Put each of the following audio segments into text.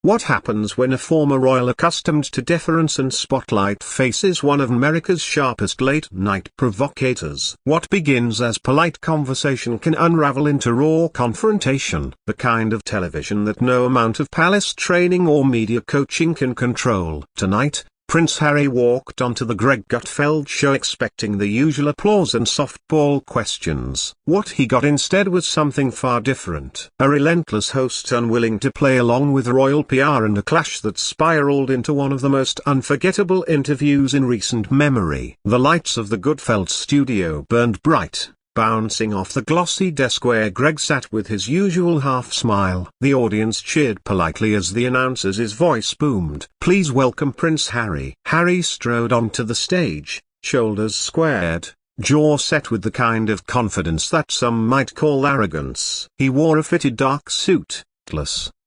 What happens when a former royal accustomed to deference and spotlight faces one of America's sharpest late-night provocators? What begins as polite conversation can unravel into raw confrontation, the kind of television that no amount of palace training or media coaching can control. Tonight, Prince Harry walked onto the Greg Gutfeld show expecting the usual applause and softball questions. What he got instead was something far different. A relentless host unwilling to play along with royal PR and a clash that spiraled into one of the most unforgettable interviews in recent memory. The lights of the Gutfeld studio burned bright, bouncing off the glossy desk where Greg sat with his usual half-smile. The audience cheered politely as the announcer's voice boomed. "Please welcome Prince Harry." Harry strode onto the stage, shoulders squared, jaw set with the kind of confidence that some might call arrogance. He wore a fitted dark suit,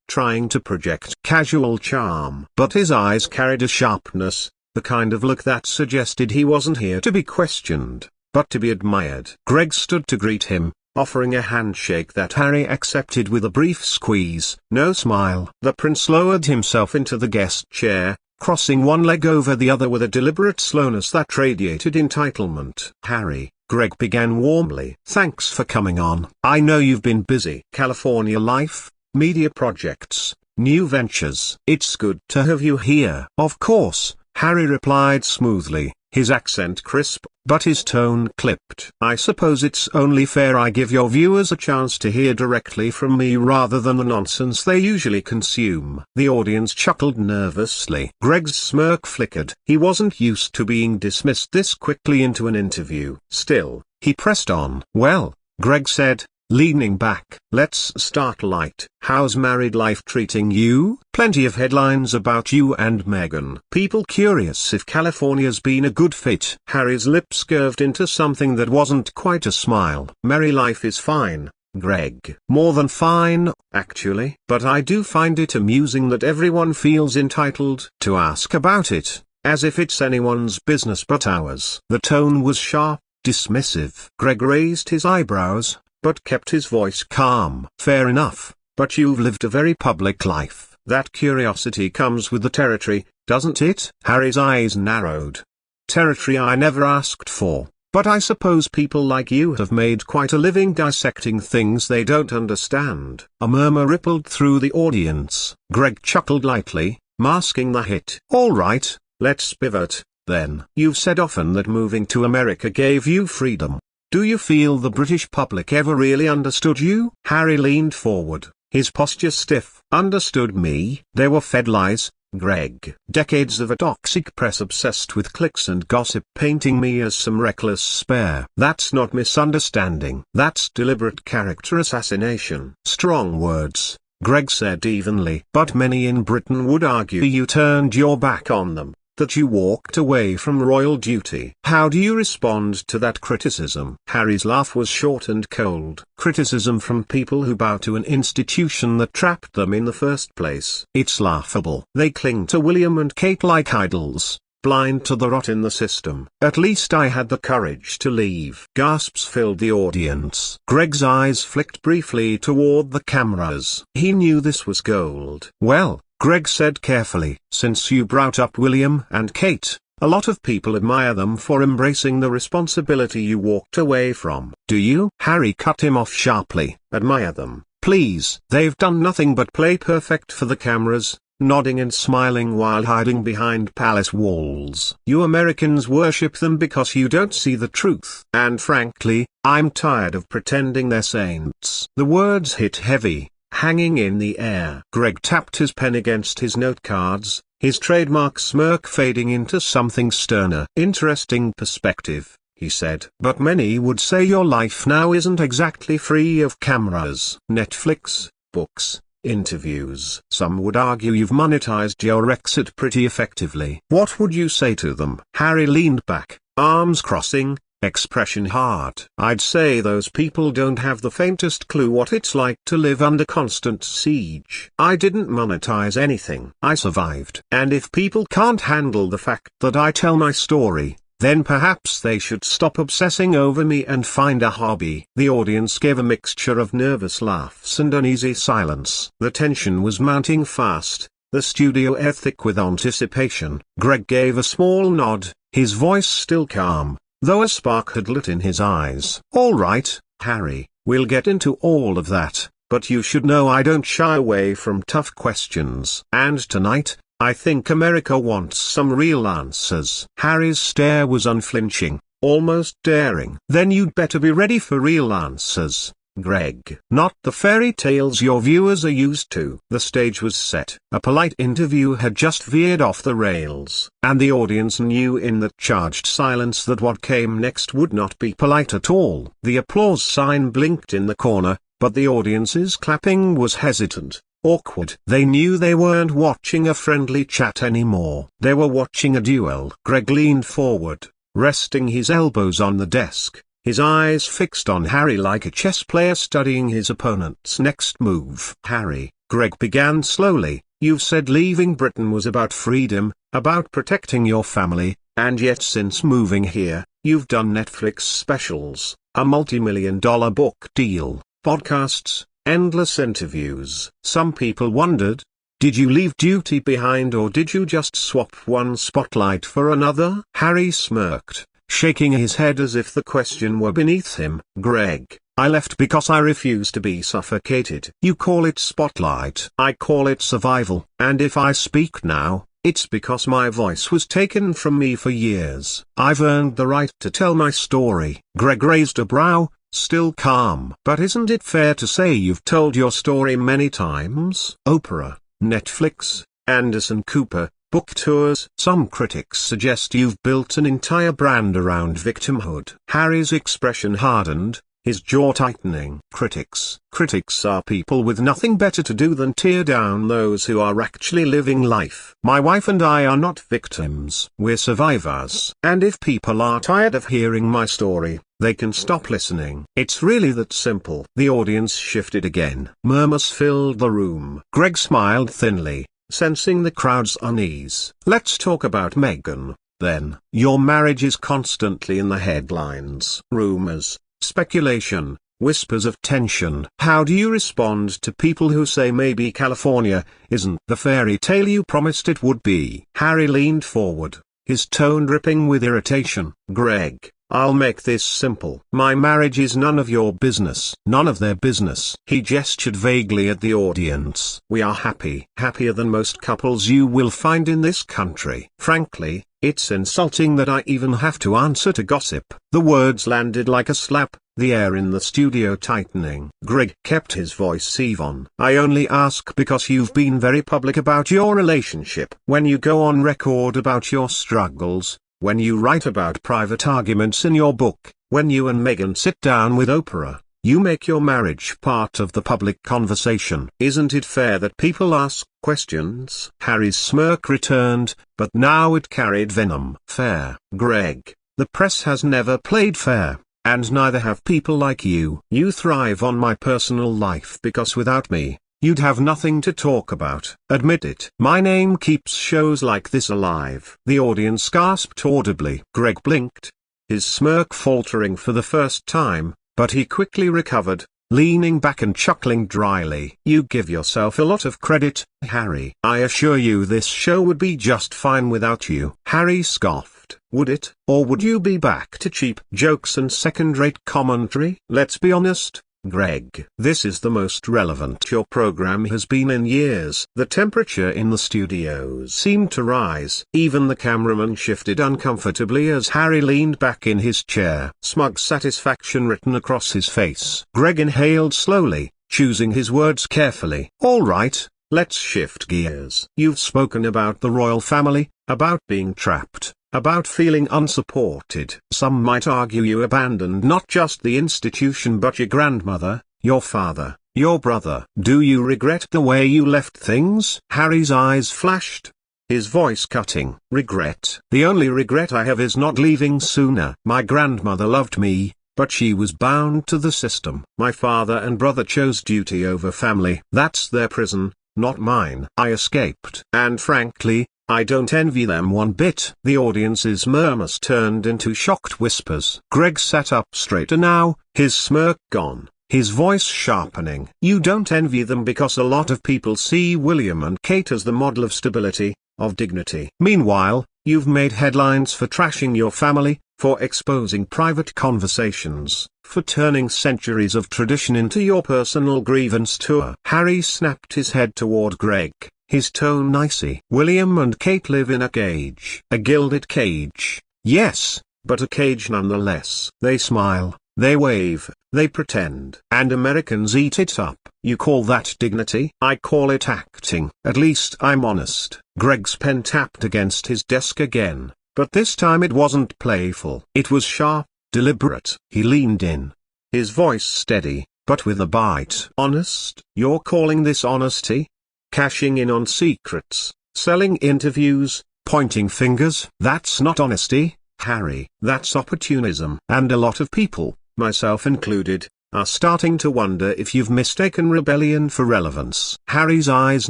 trying to project casual charm. But his eyes carried a sharpness, the kind of look that suggested he wasn't here to be questioned, but to be admired. Greg stood to greet him, offering a handshake that Harry accepted with a brief squeeze. No smile. The prince lowered himself into the guest chair, crossing one leg over the other with a deliberate slowness that radiated entitlement. "Harry," Greg began warmly. "Thanks for coming on. I know you've been busy. California life, media projects, new ventures. It's good to have you here." "Of course," Harry replied smoothly, his accent crisp, but his tone clipped. "I suppose it's only fair I give your viewers a chance to hear directly from me rather than the nonsense they usually consume." The audience chuckled nervously. Greg's smirk flickered. He wasn't used to being dismissed this quickly into an interview. Still, he pressed on. "Well," Greg said, leaning back, "let's start light. How's married life treating you? Plenty of headlines about you and Meghan. People curious if California's been a good fit." Harry's lips curved into something that wasn't quite a smile. "Married life is fine, Greg. More than fine, actually. But I do find it amusing that everyone feels entitled to ask about it, as if it's anyone's business but ours." The tone was sharp, dismissive. Greg raised his eyebrows, but kept his voice calm. "Fair enough, but you've lived a very public life. That curiosity comes with the territory, doesn't it?" Harry's eyes narrowed. "Territory I never asked for, but I suppose people like you have made quite a living dissecting things they don't understand." A murmur rippled through the audience. Greg chuckled lightly, masking the hit. "All right, let's pivot, then. You've said often that moving to America gave you freedom. Do you feel the British public ever really understood you?" Harry leaned forward, his posture stiff. "Understood me? They were fed lies, Greg. Decades of a toxic press obsessed with clicks and gossip painting me as some reckless spare. That's not misunderstanding. That's deliberate character assassination." "Strong words," Greg said evenly. "But many in Britain would argue you turned your back on them, that you walked away from royal duty. How do you respond to that criticism?" Harry's laugh was short and cold. "Criticism from people who bow to an institution that trapped them in the first place. It's laughable. They cling to William and Kate like idols, blind to the rot in the system. At least I had the courage to leave." Gasps filled the audience. Greg's eyes flicked briefly toward the cameras. He knew this was gold. "Well," Greg said carefully, "since you brought up William and Kate, a lot of people admire them for embracing the responsibility you walked away from. Do you?" Harry cut him off sharply. "Admire them, please. They've done nothing but play perfect for the cameras, nodding and smiling while hiding behind palace walls. You Americans worship them because you don't see the truth. And frankly, I'm tired of pretending they're saints." The words hit heavy, hanging in the air. Greg tapped his pen against his note cards, his trademark smirk fading into something sterner. "Interesting perspective," he said. "But many would say your life now isn't exactly free of cameras. Netflix, books, interviews. Some would argue you've monetized your exit pretty effectively. What would you say to them?" Harry leaned back, arms crossing, expression hard. "I'd say those people don't have the faintest clue what it's like to live under constant siege. I didn't monetize anything. I survived. And if people can't handle the fact that I tell my story, then perhaps they should stop obsessing over me and find a hobby." The audience gave a mixture of nervous laughs and uneasy silence. The tension was mounting fast, the studio air thick with anticipation. Greg gave a small nod, his voice still calm, though a spark had lit in his eyes. "All right, Harry, we'll get into all of that, but you should know I don't shy away from tough questions. And tonight, I think America wants some real answers." Harry's stare was unflinching, almost daring. "Then you'd better be ready for real answers, Greg. Not the fairy tales your viewers are used to." The stage was set. A polite interview had just veered off the rails, and the audience knew in that charged silence that what came next would not be polite at all. The applause sign blinked in the corner, but the audience's clapping was hesitant, awkward. They knew they weren't watching a friendly chat anymore. They were watching a duel. Greg leaned forward, resting his elbows on the desk, his eyes fixed on Harry like a chess player studying his opponent's next move. "Harry," Greg began slowly, "you've said leaving Britain was about freedom, about protecting your family, and yet since moving here, you've done Netflix specials, a multi-million-dollar book deal, podcasts, endless interviews." Some people wondered, did you leave duty behind or did you just swap one spotlight for another? Harry smirked, shaking his head as if the question were beneath him. "Greg, I left because I refuse to be suffocated. You call it spotlight. I call it survival. And if I speak now, it's because my voice was taken from me for years. I've earned the right to tell my story." Greg raised a brow, still calm. "But isn't it fair to say you've told your story many times? Oprah, Netflix, Anderson Cooper, book tours. Some critics suggest you've built an entire brand around victimhood." Harry's expression hardened, his jaw tightening. Critics are people with nothing better to do than tear down those who are actually living life. My wife and I are not victims. We're survivors. And if people are tired of hearing my story, they can stop listening. It's really that simple. The audience shifted again. Murmurs filled the room. Greg smiled thinly, sensing the crowd's unease. "Let's talk about Meghan, then. Your marriage is constantly in the headlines. Rumors, speculation, whispers of tension. How do you respond to people who say maybe California isn't the fairy tale you promised it would be?" Harry leaned forward, his tone dripping with irritation. "Greg, I'll make this simple. My marriage is none of your business. None of their business." He gestured vaguely at the audience. "We are happy. Happier than most couples you will find in this country. Frankly, it's insulting that I even have to answer to gossip." The words landed like a slap, the air in the studio tightening. Greg kept his voice even. "I only ask because you've been very public about your relationship. When you go on record about your struggles, when you write about private arguments in your book, when you and Meghan sit down with Oprah, you make your marriage part of the public conversation. Isn't it fair that people ask questions?" Harry's smirk returned, but now it carried venom. "Fair, Greg. The press has never played fair, and neither have people like you. You thrive on my personal life because without me, you'd have nothing to talk about. Admit it. My name keeps shows like this alive." The audience gasped audibly. Greg blinked, his smirk faltering for the first time, but he quickly recovered, leaning back and chuckling dryly. "You give yourself a lot of credit, Harry. I assure you this show would be just fine without you." Harry scoffed. "Would it? Or would you be back to cheap jokes and second-rate commentary? Let's be honest, Greg. This is the most relevant your program has been in years." The temperature in the studios seemed to rise. Even the cameraman shifted uncomfortably as Harry leaned back in his chair. Smug satisfaction written across his face. Greg inhaled slowly, choosing his words carefully. "All right, let's shift gears. You've spoken about the royal family, about being trapped, about feeling unsupported. Some might argue you abandoned not just the institution but your grandmother, your father, your brother. Do you regret the way you left things?" Harry's eyes flashed, his voice cutting. "Regret? The only regret I have is not leaving sooner. My grandmother loved me, but she was bound to the system. My father and brother chose duty over family. That's their prison, not mine. I escaped. And frankly, I don't envy them one bit." The audience's murmurs turned into shocked whispers. Greg sat up straighter now, his smirk gone, his voice sharpening. You don't envy them because a lot of people see William and Kate as the model of stability, of dignity. Meanwhile, you've made headlines for trashing your family, for exposing private conversations, for turning centuries of tradition into your personal grievance tour. Harry snapped his head toward Greg, his tone icy. William and Kate live in a cage. A gilded cage, yes, but a cage nonetheless. They smile, they wave, they pretend. And Americans eat it up. You call that dignity? I call it acting. At least I'm honest. Greg's pen tapped against his desk again, but this time it wasn't playful. It was sharp, deliberate. He leaned in, his voice steady, but with a bite. Honest? You're calling this honesty? Cashing in on secrets, selling interviews, pointing fingers? That's not honesty, Harry. That's opportunism. And a lot of people, myself included, are starting to wonder if you've mistaken rebellion for relevance. Harry's eyes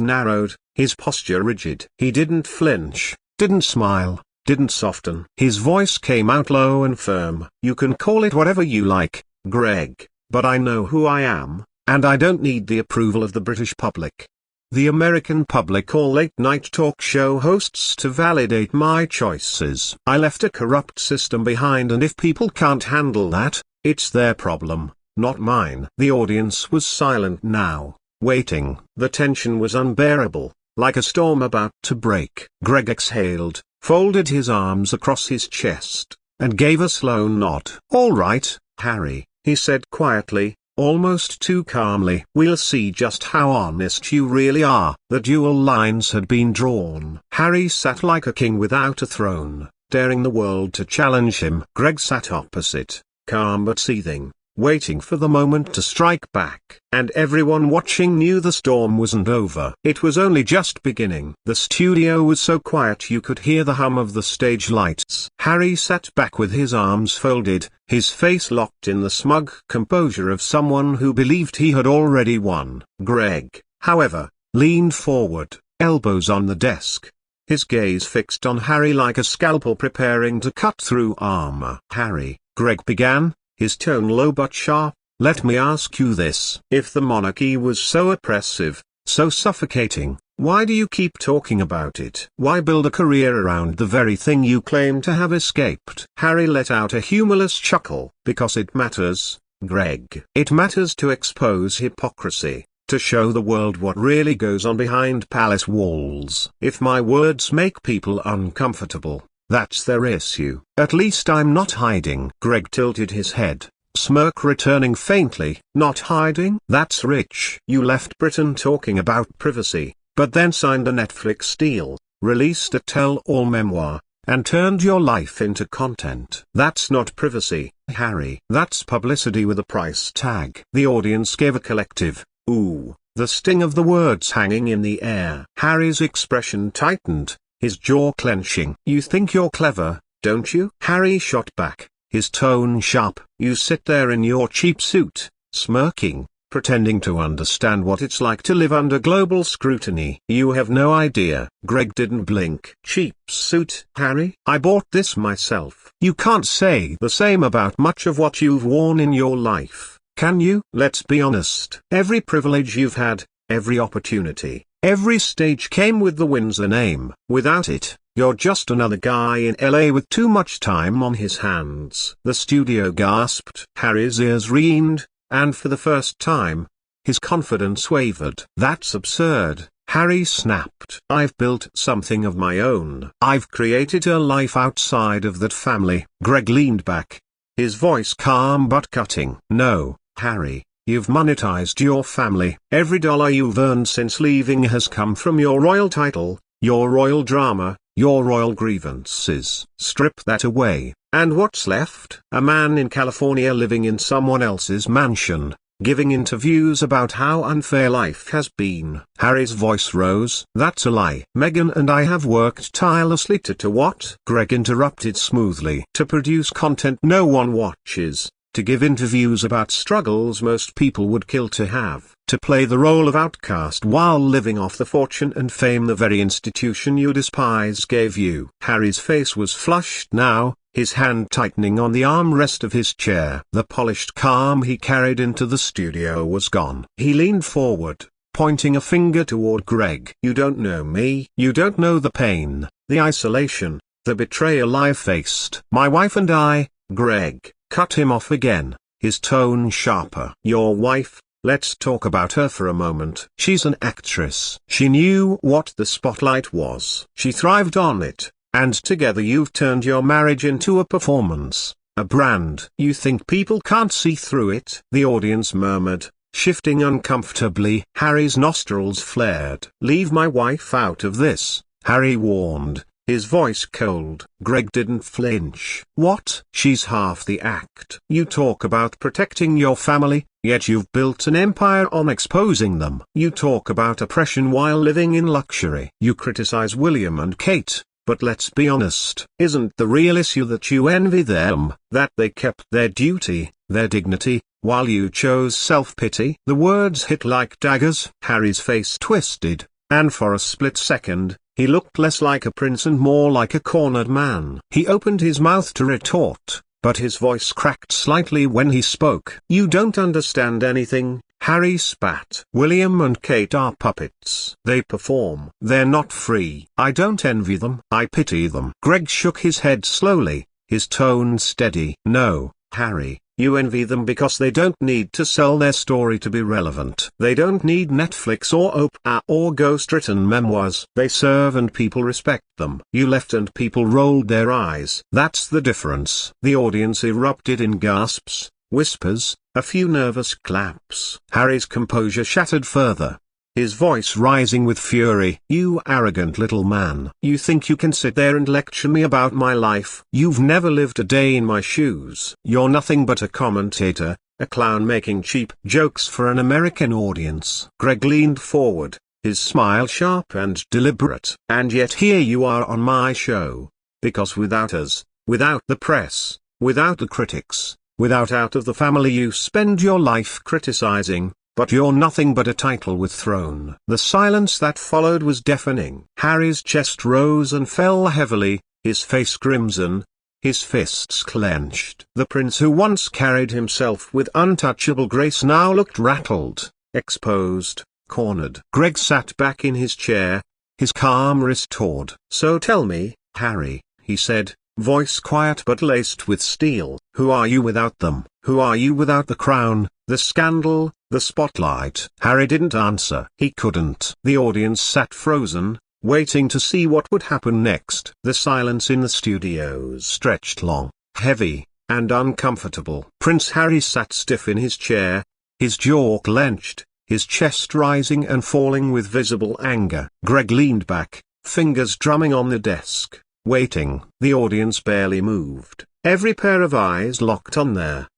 narrowed, his posture rigid. He didn't flinch, didn't smile, didn't soften. His voice came out low and firm. You can call it whatever you like, Greg, but I know who I am, and I don't need the approval of the British public, the American public, or late-night talk show hosts to validate my choices. I left a corrupt system behind, and if people can't handle that, it's their problem, not mine. The audience was silent now, waiting. The tension was unbearable, like a storm about to break. Greg exhaled, folded his arms across his chest, and gave a slow nod. All right, Harry, he said quietly, almost too calmly. We'll see just how honest you really are. The dual lines had been drawn. Harry sat like a king without a throne, daring the world to challenge him. Greg sat opposite, calm but seething, waiting for the moment to strike back. And everyone watching knew the storm wasn't over. It was only just beginning. The studio was so quiet you could hear the hum of the stage lights. Harry sat back with his arms folded, his face locked in the smug composure of someone who believed he had already won. Greg, however, leaned forward, elbows on the desk, his gaze fixed on Harry like a scalpel preparing to cut through armor. Harry, Greg began, his tone low but sharp, let me ask you this. If the monarchy was so oppressive, so suffocating, why do you keep talking about it? Why build a career around the very thing you claim to have escaped? Harry let out a humorless chuckle. Because it matters, Greg. It matters to expose hypocrisy, to show the world what really goes on behind palace walls. If my words make people uncomfortable, that's their issue. At least I'm not hiding. Greg tilted his head, smirk returning faintly. Not hiding? That's rich. You left Britain talking about privacy, but then signed a Netflix deal, released a tell-all memoir, and turned your life into content. That's not privacy, Harry. That's publicity with a price tag. The audience gave a collective ooh, the sting of the words hanging in the air. Harry's expression tightened, his jaw clenching. You think you're clever, don't you? Harry shot back, his tone sharp. You sit there in your cheap suit, smirking, pretending to understand what it's like to live under global scrutiny. You have no idea. Greg didn't blink. Cheap suit, Harry? I bought this myself. You can't say the same about much of what you've worn in your life, can you? Let's be honest. Every privilege you've had, every opportunity, every stage came with the Windsor name. Without it, you're just another guy in LA with too much time on his hands. The studio gasped. Harry's ears reamed, and for the first time, his confidence wavered. That's absurd, Harry snapped. I've built something of my own. I've created a life outside of that family. Greg leaned back, his voice calm but cutting. No, Harry. You've monetized your family. Every dollar you've earned since leaving has come from your royal title, your royal drama, your royal grievances. Strip that away, and what's left? A man in California living in someone else's mansion, giving interviews about how unfair life has been. Harry's voice rose. That's a lie. Meghan and I have worked tirelessly to what? Greg interrupted smoothly. To produce content no one watches. To give interviews about struggles most people would kill to have, to play the role of outcast while living off the fortune and fame the very institution you despise gave you. Harry's face was flushed now, his hand tightening on the armrest of his chair. The polished calm he carried into the studio was gone. He leaned forward, pointing a finger toward Greg. "You don't know me. You don't know the pain, the isolation, the betrayal I've faced. My wife and I." Greg cut him off again, his tone sharper. "Your wife? Let's talk about her for a moment. She's an actress. She knew what the spotlight was. She thrived on it, and together you've turned your marriage into a performance, a brand. You think people can't see through it?" The audience murmured, shifting uncomfortably. Harry's nostrils flared. "Leave my wife out of this," Harry warned, his voice cold. Greg didn't flinch. "What? She's half the act. You talk about protecting your family, yet you've built an empire on exposing them. You talk about oppression while living in luxury. You criticize William and Kate, but let's be honest. Isn't the real issue that you envy them, that they kept their duty, their dignity, while you chose self-pity?" The words hit like daggers. Harry's face twisted, and for a split second, he looked less like a prince and more like a cornered man. He opened his mouth to retort, but his voice cracked slightly when he spoke. "You don't understand anything," Harry spat. "William and Kate are puppets. They perform. They're not free. I don't envy them. I pity them." Greg shook his head slowly, his tone steady. "No, Harry. You envy them because they don't need to sell their story to be relevant. They don't need Netflix or Oprah or ghost-written memoirs. They serve and people respect them. You left and people rolled their eyes. That's the difference." The audience erupted in gasps, whispers, a few nervous claps. Harry's composure shattered further, his voice rising with fury. "You arrogant little man. You think you can sit there and lecture me about my life? You've never lived a day in my shoes. You're nothing but a commentator, a clown making cheap jokes for an American audience." Greg leaned forward, his smile sharp and deliberate. "And yet here you are on my show, because without us, without the press, without the critics, without out of the family you spend your life criticizing, but you're nothing but a title with throne." The silence that followed was deafening. Harry's chest rose and fell heavily, his face crimson, his fists clenched. The prince who once carried himself with untouchable grace now looked rattled, exposed, cornered. Greg sat back in his chair, his calm restored. "So tell me, Harry," he said, voice quiet but laced with steel, "who are you without them? Who are you without the crown, the scandal, the spotlight?" Harry didn't answer. He couldn't. The audience sat frozen, waiting to see what would happen next. The silence in the studios stretched long, heavy, and uncomfortable. Prince Harry sat stiff in his chair, his jaw clenched, his chest rising and falling with visible anger. Greg leaned back, fingers drumming on the desk, waiting. The audience barely moved, every pair of eyes locked on there,